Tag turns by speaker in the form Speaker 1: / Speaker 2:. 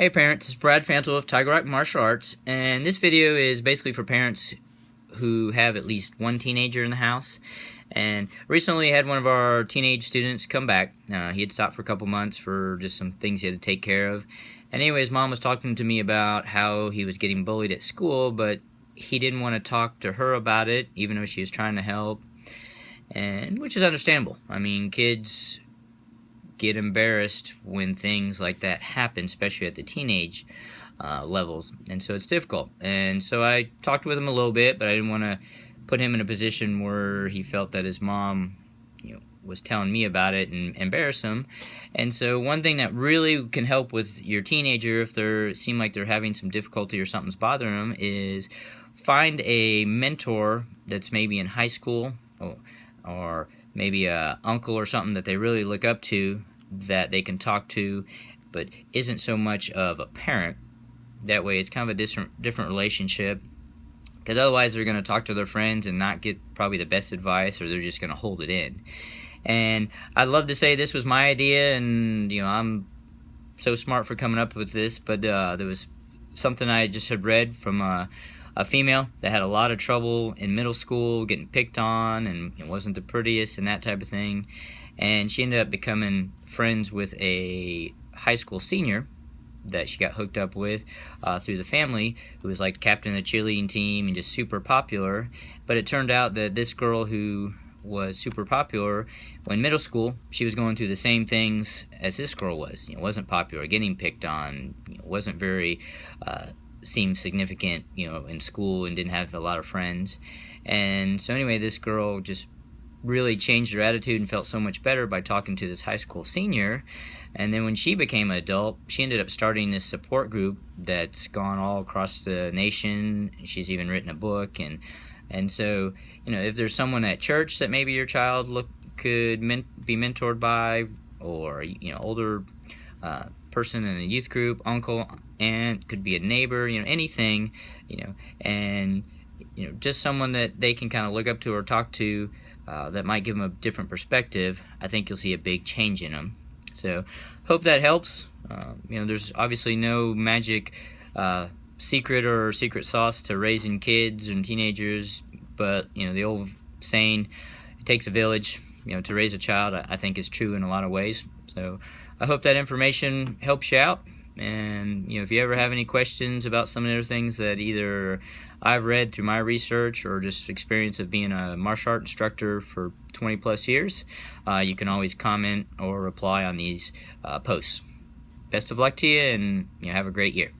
Speaker 1: Hey parents, it's Brad Fantle of Tiger Rock Martial Arts, and this video is basically for parents who have at least one teenager in the house. And recently had one of our teenage students come back. He had stopped for a couple months for just some things he had to take care of. And anyways, mom was talking to me about how he was getting bullied at school, but he didn't want to talk to her about it, even though she was trying to help, and which is understandable. I mean, kids get embarrassed when things like that happen, especially at the teenage levels, and so it's difficult. And so I talked with him a little bit, but I didn't want to put him in a position where he felt that his mom, was telling me about it and embarrass him. And so one thing that really can help with your teenager if they seem like they're having some difficulty or something's bothering them is find a mentor that's maybe in high school or maybe a uncle or something that they really look up to, that they can talk to, but isn't so much of a parent. That way it's kind of a different relationship, because otherwise they're going to talk to their friends and not get probably the best advice, or they're just going to hold it in. And I'd love to say this was my idea and I'm so smart for coming up with this, but there was something I just had read from a female that had a lot of trouble in middle school, getting picked on, and wasn't the prettiest and that type of thing. And she ended up becoming friends with a high school senior that she got hooked up with through the family, who was like captain of the cheerleading team and just super popular. But it turned out that this girl who was super popular, when middle school, she was going through the same things as this girl was. Wasn't popular, getting picked on, wasn't very seemed significant, in school, and didn't have a lot of friends. And so anyway, this girl just really changed her attitude and felt so much better by talking to this high school senior. And then when she became an adult, she ended up starting this support group that's gone all across the nation. She's even written a book. And so, if there's someone at church that maybe your child could be mentored by, or, older person in a youth group, uncle, aunt, could be a neighbor, anything, and, just someone that they can kind of look up to or talk to that might give them a different perspective, I think you'll see a big change in them. So, hope that helps. There's obviously no magic secret or secret sauce to raising kids and teenagers, but the old saying, it takes a village, to raise a child, I think is true in a lot of ways. So I hope that information helps you out. And if you ever have any questions about some of the other things that either I've read through my research or just experience of being a martial art instructor for 20 plus years, you can always comment or reply on these posts. Best of luck to you, and have a great year.